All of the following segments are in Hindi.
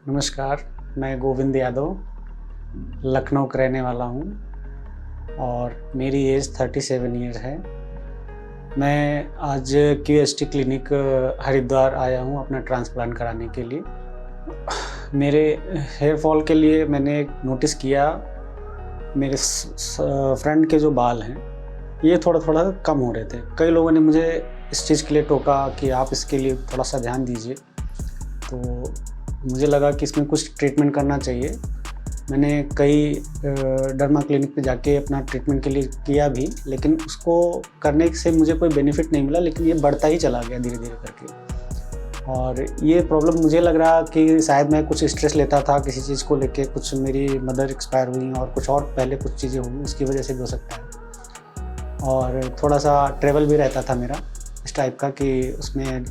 नमस्कार, मैं गोविंद यादव लखनऊ का रहने वाला हूँ और मेरी एज 37 ईयर है। मैं आज क्यूएसटी क्लिनिक हरिद्वार आया हूँ अपना ट्रांसप्लांट कराने के लिए। मेरे हेयर फॉल के लिए मैंने नोटिस किया मेरे फ्रंट के जो बाल हैं ये थोड़ा-थोड़ा कम हो रहे थे। कई लोगों ने मुझे इस चीज़ के लिए टोका कि आप इसके लिए थोड़ा-सा ध्यान दीजिए। तो मुझे लगा कि इसमें कुछ ट्रीटमेंट करना चाहिए। मैंने कई डर्मा क्लिनिक पे जाके अपना ट्रीटमेंट के लिए किया भी, लेकिन उसको करने से मुझे कोई बेनिफिट नहीं मिला, लेकिन ये बढ़ता ही चला गया धीरे-धीरे करके। और ये प्रॉब्लम मुझे लग रहा कि शायद मैं कुछ स्ट्रेस लेता था किसी चीज़ को लेके, कुछ मेरी मदर एक्सपायर हुई और कुछ और पहले कुछ चीज़ें हुई, उसकी वजह से भी हो सकता है। और थोड़ा-सा ट्रैवल भी रहता था मेरा इस टाइप का कि उसमें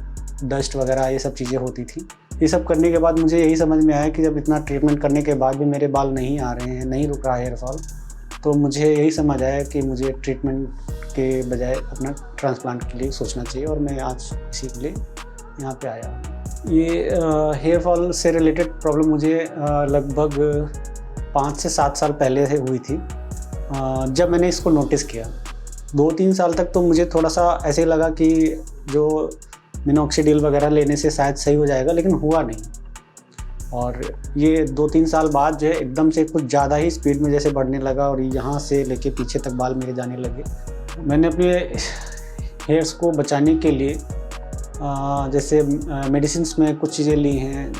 डस्ट वगैरह ये सब चीज़ें होती थी। ये सब करने के बाद मुझे यही समझ में आया कि जब इतना ट्रीटमेंट करने के बाद भी मेरे बाल नहीं आ रहे हैं, नहीं रुक रहा है हेयर फॉल, तो मुझे यही समझ आया कि मुझे ट्रीटमेंट के बजाय अपना ट्रांसप्लांट के लिए सोचना चाहिए और मैं आज इसी के लिए यहाँ पे आया हूँ। ये हेयर फॉल से रिलेटेड प्रॉब्लम मुझे लगभग 5 से 7 साल पहले से हुई थी। जब मैंने इसको नोटिस किया 2-3 साल तक तो मुझे थोड़ा-सा ऐसे लगा कि जो मिनॉक्सिडिल वगैरह लेने से शायद सही हो जाएगा, लेकिन हुआ नहीं। और ये 2-3 साल बाद जो है एकदम से कुछ ज़्यादा ही स्पीड में जैसे बढ़ने लगा और यहाँ से लेके पीछे तक बाल मेरे जाने लगे। मैंने अपने हेयर्स को बचाने के लिए जैसे मेडिसिन्स में कुछ चीज़ें ली हैं,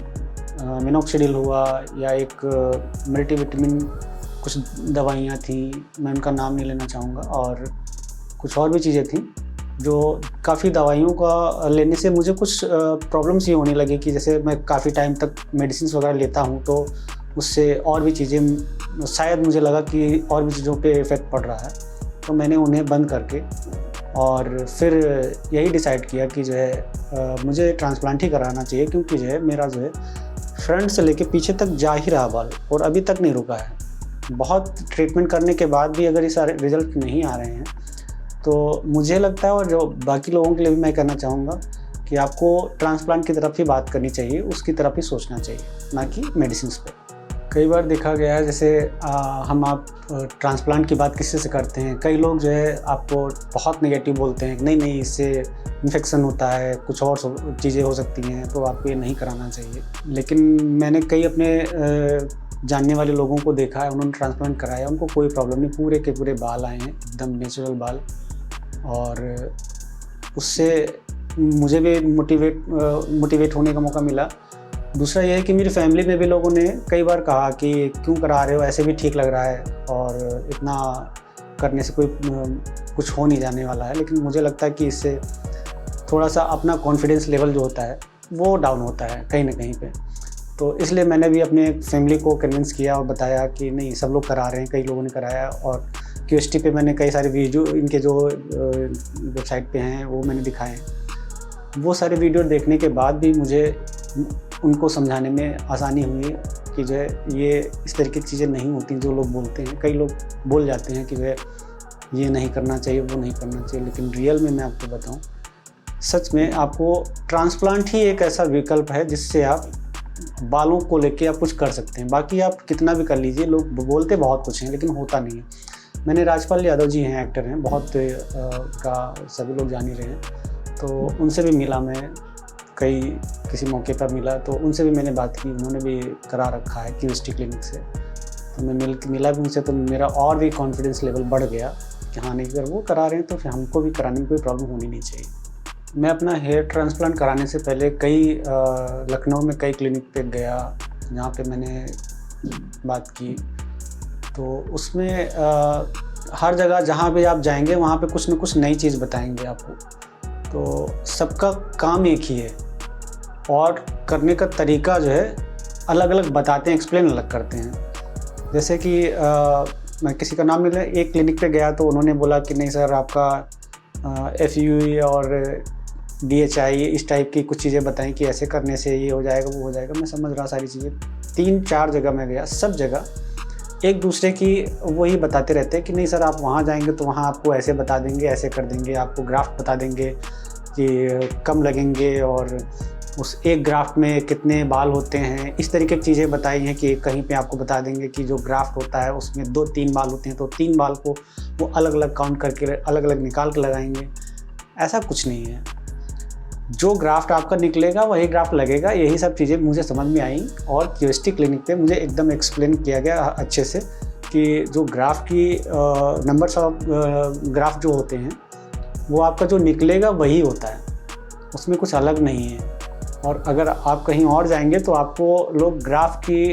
मिनॉक्सिडिल हुआ या एक मल्टीविटामिन कुछ दवाइयाँ थी, मैं उनका नाम नहीं लेना चाहूँगा, और कुछ और भी चीज़ें थी जो काफ़ी दवाइयों का लेने से मुझे कुछ प्रॉब्लम्स ये होने लगी कि जैसे मैं काफ़ी टाइम तक मेडिसिन्स वगैरह लेता हूँ तो उससे और भी चीज़ें, शायद मुझे लगा कि और भी चीज़ों पे इफ़ेक्ट पड़ रहा है, तो मैंने उन्हें बंद करके और फिर यही डिसाइड किया कि जो है मुझे ट्रांसप्लांट ही कराना चाहिए, क्योंकि जो है मेरा जो है फ्रंट से लेके पीछे तक जा ही रहा बाल और अभी तक नहीं रुका है। बहुत ट्रीटमेंट करने के बाद भी अगर ये सारे रिज़ल्ट नहीं आ रहे हैं तो मुझे लगता है, और जो बाकी लोगों के लिए भी मैं कहना चाहूँगा, कि आपको ट्रांसप्लांट की तरफ ही बात करनी चाहिए, उसकी तरफ ही सोचना चाहिए, ना कि मेडिसिन्स पे। कई बार देखा गया है जैसे आप ट्रांसप्लांट की बात किसी से करते हैं, कई लोग जो है आपको बहुत नेगेटिव बोलते हैं, नहीं इससे इन्फेक्शन होता है, कुछ और चीज़ें हो सकती हैं, तो आपको ये नहीं कराना चाहिए। लेकिन मैंने कई अपने जानने वाले लोगों को देखा है, उन्होंने ट्रांसप्लांट कराया, उनको कोई प्रॉब्लम नहीं, पूरे के पूरे बाल आए हैं, एकदम नेचुरल बाल। और उससे मुझे भी मोटिवेट होने का मौका मिला। दूसरा ये है कि मेरी फैमिली में भी लोगों ने कई बार कहा कि क्यों करा रहे हो, ऐसे भी ठीक लग रहा है और इतना करने से कोई कुछ हो नहीं जाने वाला है। लेकिन मुझे लगता है कि इससे थोड़ा-सा अपना कॉन्फिडेंस लेवल जो होता है वो डाउन होता है कहीं ना कहीं पे। तो इसलिए मैंने भी अपने फैमिली को कन्विंस किया और बताया कि नहीं, सब लोग करा रहे हैं, कई लोगों ने कराया। और क्यूएसटी पे मैंने कई सारे वीडियो इनके जो वेबसाइट पे हैं वो मैंने दिखाए हैं। वो सारे वीडियो देखने के बाद भी मुझे उनको समझाने में आसानी हुई कि जो है ये इस तरीके की चीज़ें नहीं होती जो लोग बोलते हैं। कई लोग बोल जाते हैं कि जो है ये नहीं करना चाहिए, वो नहीं करना चाहिए, लेकिन रियल में मैं आपको बताऊँ, सच में आपको ट्रांसप्लांट ही एक ऐसा विकल्प है जिससे आप बालों को लेके आप कुछ कर सकते हैं। बाकी आप कितना भी कर लीजिए, लोग बोलते बहुत कुछ हैं लेकिन होता नहीं है। मैंने राजपाल यादव जी हैं, एक्टर हैं, बहुत का सभी लोग जान ही रहे हैं, तो उनसे भी मिला मैं, किसी मौके पर मिला तो उनसे भी मैंने बात की, उन्होंने भी करा रखा है क्यूएसटी क्लिनिक से। तो मैं मिला भी उनसे, तो मेरा और भी कॉन्फिडेंस लेवल बढ़ गया कि हाँ, नहीं, अगर वो करा रहे हैं तो फिर हमको भी कराने में कोई प्रॉब्लम होनी नहीं चाहिए। मैं अपना हेयर ट्रांसप्लांट कराने से पहले लखनऊ में कई क्लिनिक पे गया जहाँ पे मैंने बात की। तो उसमें हर जगह जहाँ भी आप जाएंगे वहाँ पे कुछ न कुछ नई चीज़ बताएंगे आपको। तो सबका काम एक ही है और करने का तरीका जो है अलग अलग बताते हैं, एक्सप्लेन अलग करते हैं। जैसे कि मैं किसी का नाम नहीं ले, एक क्लिनिक पे गया तो उन्होंने बोला कि नहीं सर, आपका FUE और DHI इस टाइप की कुछ चीज़ें बताएं कि ऐसे करने से ये हो जाएगा, वो हो जाएगा। मैं समझ रहा सारी चीज़ें। 3-4 जगह मैं गया, सब जगह एक दूसरे की वही बताते रहते हैं कि नहीं सर, आप वहाँ जाएंगे तो वहाँ आपको ऐसे बता देंगे, ऐसे कर देंगे, आपको ग्राफ्ट बता देंगे कि कम लगेंगे और उस एक ग्राफ्ट में कितने बाल होते हैं, इस तरीके की चीज़ें बताई हैं कि कहीं पे आपको बता देंगे कि जो ग्राफ्ट होता है उसमें 2-3 बाल होते हैं तो 3 बाल को वो अलग अलग काउंट करके अलग अलग निकाल के लगाएंगे। ऐसा कुछ नहीं है, जो ग्राफ्ट आपका निकलेगा वही ग्राफ्ट लगेगा। यही सब चीज़ें मुझे समझ में आई और क्यूएसटी क्लिनिक पे मुझे एकदम एक्सप्लेन किया गया अच्छे से कि जो ग्राफ की नंबर्स ऑफ ग्राफ जो होते हैं वो आपका जो निकलेगा वही होता है, उसमें कुछ अलग नहीं है। और अगर आप कहीं और जाएंगे तो आपको लोग ग्राफ की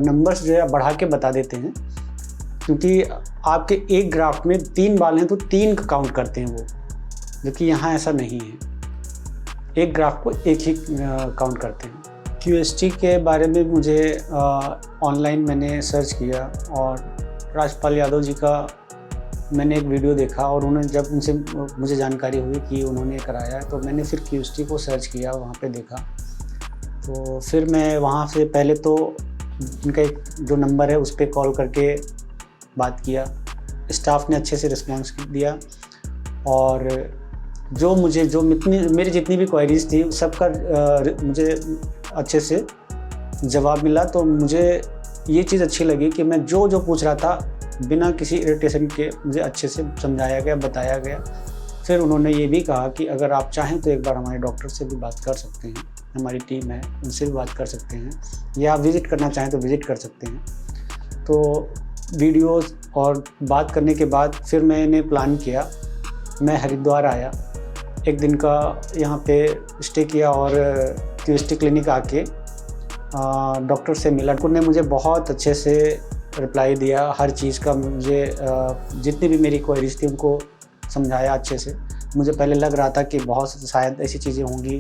नंबर्स जो है बढ़ा के बता देते हैं, क्योंकि आपके एक ग्राफ में 3 बाल हैं तो 3 का काउंट करते हैं वो, जबकि यहाँ ऐसा नहीं है, एक ग्राफ को एक ही काउंट करते हैं। क्यूएसटी के बारे में मुझे ऑनलाइन मैंने सर्च किया और राजपाल यादव जी का मैंने एक वीडियो देखा और उन्होंने जब उनसे मुझे जानकारी हुई कि उन्होंने कराया है तो मैंने फिर क्यूएसटी को सर्च किया, वहाँ पे देखा। तो फिर मैं वहाँ से पहले तो उनका एक जो नंबर है उस पर कॉल करके बात किया, स्टाफ ने अच्छे से रिस्पॉन्स दिया और मेरी जितनी भी क्वेरीज थी सबका मुझे अच्छे से जवाब मिला। तो मुझे ये चीज़ अच्छी लगी कि मैं जो पूछ रहा था बिना किसी इरिटेशन के मुझे अच्छे से समझाया गया, बताया गया। फिर उन्होंने ये भी कहा कि अगर आप चाहें तो एक बार हमारे डॉक्टर से भी बात कर सकते हैं, हमारी टीम है उनसे भी बात कर सकते हैं, या आप विज़िट करना चाहें तो विज़िट कर सकते हैं। तो वीडियोस और बात करने के बाद फिर मैंने प्लान किया, मैं हरिद्वार आया, एक दिन का यहाँ पे स्टे किया और क्यूएसटी क्लिनिक आके डॉक्टर से मिला। उन्होंने मुझे बहुत अच्छे से रिप्लाई दिया, हर चीज़ का मुझे जितनी भी मेरी क्वेरीज थी उनको समझाया अच्छे से। मुझे पहले लग रहा था कि बहुत शायद ऐसी चीज़ें होंगी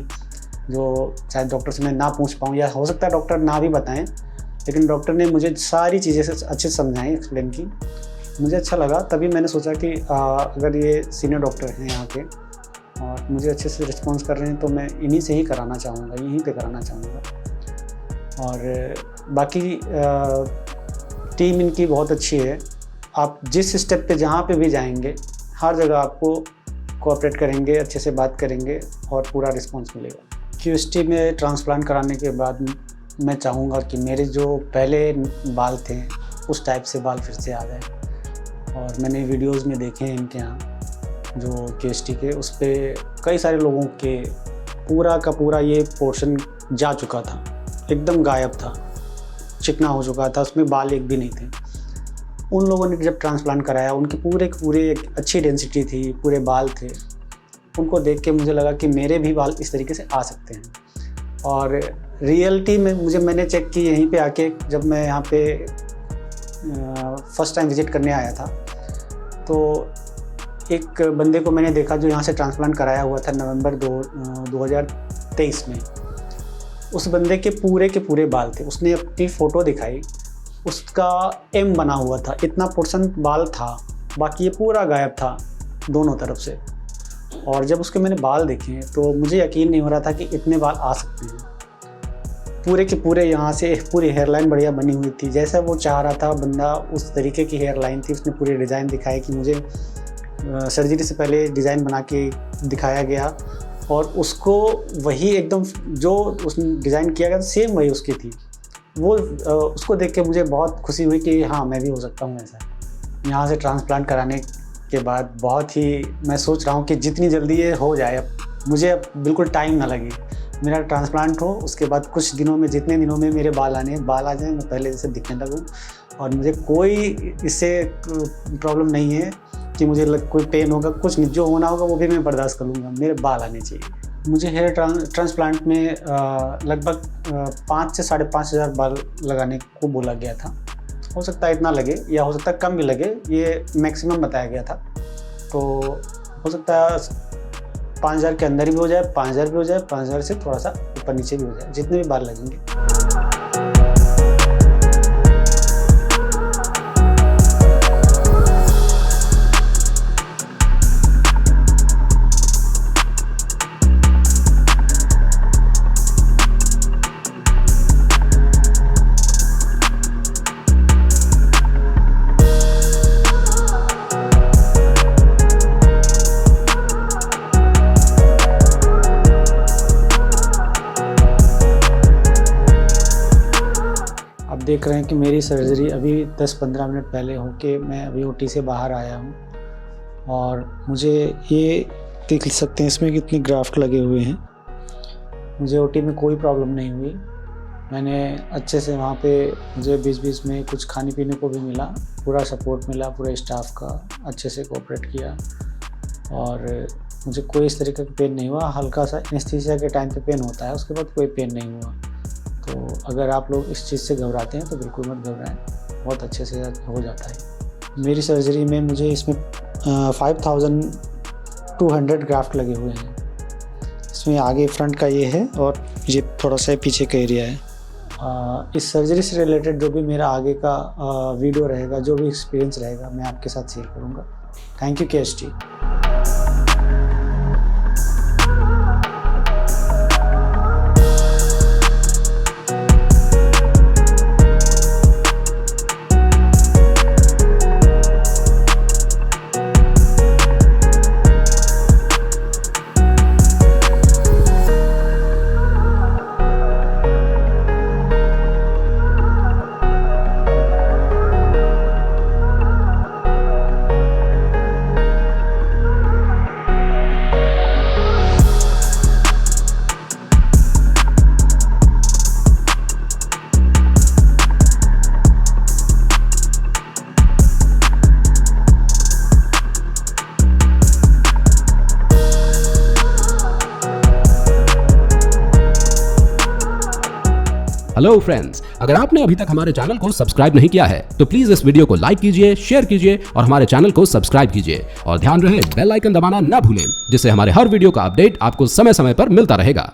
जो शायद डॉक्टर से मैं ना पूछ पाऊँ, या हो सकता है डॉक्टर ना भी बताएं, लेकिन डॉक्टर ने मुझे सारी चीज़ें से अच्छे से समझाई, एक्सप्लेन की। मुझे अच्छा लगा, तभी मैंने सोचा कि अगर ये सीनियर डॉक्टर हैं यहाँ के और मुझे अच्छे से रिस्पॉन्स कर रहे हैं तो मैं इन्हीं से ही कराना चाहूँगा, यहीं पे कराना चाहूँगा। और बाकी टीम इनकी बहुत अच्छी है, आप जिस स्टेप पे जहाँ पे भी जाएंगे हर जगह आपको कोऑपरेट करेंगे, अच्छे से बात करेंगे और पूरा रिस्पॉन्स मिलेगा। क्यूएसटी में ट्रांसप्लांट कराने के बाद मैं चाहूँगा कि मेरे जो पहले बाल थे उस टाइप से बाल फिर से आ जाए। और मैंने वीडियोज़ में देखे हैं इनके यहाँ जो क्यूएसटी के, उस पर कई सारे लोगों के पूरा का पूरा ये पोर्शन जा चुका था, एकदम गायब था, चिकना हो चुका था, उसमें बाल एक भी नहीं थे। उन लोगों ने जब ट्रांसप्लांट कराया उनके पूरे के पूरे एक अच्छी डेंसिटी थी, पूरे बाल थे। उनको देख के मुझे लगा कि मेरे भी बाल इस तरीके से आ सकते हैं। और रियलिटी में मैंने चेक की यहीं पे आके, जब मैं यहाँ पे फर्स्ट टाइम विज़िट करने आया था तो एक बंदे को मैंने देखा जो यहाँ से ट्रांसप्लांट कराया हुआ था नवंबर 2023 में। उस बंदे के पूरे बाल थे, उसने अपनी फ़ोटो दिखाई, उसका एम बना हुआ था, इतना % बाल था, बाकी ये पूरा गायब था दोनों तरफ से। और जब उसके मैंने बाल देखे तो मुझे यकीन नहीं हो रहा था कि इतने बाल आ सकते हैं। पूरे के पूरे यहाँ से पूरी हेयरलाइन बढ़िया बनी हुई थी, जैसा वो चाह रहा था बंदा उस तरीके की हेयरलाइन थी। उसने पूरे डिज़ाइन दिखाए कि मुझे सर्जरी से पहले डिज़ाइन बना के दिखाया गया और उसको वही एकदम जो उसने डिज़ाइन किया गया सेम वही उसकी थी। वो उसको देख के मुझे बहुत खुशी हुई कि हाँ मैं भी हो सकता हूँ ऐसा। यहाँ से ट्रांसप्लांट कराने के बाद बहुत ही मैं सोच रहा हूँ कि जितनी जल्दी ये हो जाए, मुझे अब बिल्कुल टाइम ना लगे, मेरा ट्रांसप्लांट हो उसके बाद कुछ दिनों में, जितने दिनों में मेरे बाल आ जाएँ, मैं पहले जैसे दिखने लगूँ। और मुझे कोई इससे प्रॉब्लम नहीं है कि मुझे कोई पेन होगा, कुछ नहीं, जो होना होगा वो भी मैं बर्दाश्त कर लूँगा, मेरे बाल आने चाहिए। मुझे हेयर ट्रांसप्लांट में लगभग 5 से 5,500 बाल लगाने को बोला गया था। हो सकता है इतना लगे या हो सकता है कम भी लगे, ये मैक्सिमम बताया गया था। तो हो सकता है 5,000 के अंदर भी हो जाए, 5,000 भी हो जाए, 5,000 से थोड़ा सा ऊपर नीचे भी हो जाए, जितने भी बाल लगेंगे। देख रहे हैं कि मेरी सर्जरी अभी 10-15 मिनट पहले होके मैं अभी ओटी से बाहर आया हूँ और मुझे ये देख सकते हैं इसमें कितने ग्राफ्ट लगे हुए हैं। मुझे ओटी में कोई प्रॉब्लम नहीं हुई। मैंने अच्छे से वहाँ पे मुझे बीच में कुछ खाने पीने को भी मिला, पूरा सपोर्ट मिला, पूरे स्टाफ का अच्छे से कोऑपरेट किया और मुझे कोई इस तरीके का पेन नहीं हुआ। हल्का सा एनेस्थीसिया के टाइम पे पेन होता है, उसके बाद कोई पेन नहीं हुआ। तो अगर आप लोग इस चीज़ से घबराते हैं तो बिल्कुल मत घबराएं, बहुत अच्छे से हो जाता है। मेरी सर्जरी में मुझे इसमें 5200 ग्राफ्ट लगे हुए हैं। इसमें आगे फ्रंट का ये है और ये थोड़ा सा पीछे का एरिया है। इस सर्जरी से रिलेटेड जो भी मेरा आगे का वीडियो रहेगा, जो भी एक्सपीरियंस रहेगा, मैं आपके साथ शेयर करूँगा। Thank you KST। Hello friends, अगर आपने अभी तक हमारे चैनल को सब्सक्राइब नहीं किया है तो प्लीज इस वीडियो को लाइक कीजिए, शेयर कीजिए और हमारे चैनल को सब्सक्राइब कीजिए और ध्यान रहे बेल आइकन दबाना ना भूलें, जिससे हमारे हर वीडियो का अपडेट आपको समय समय पर मिलता रहेगा।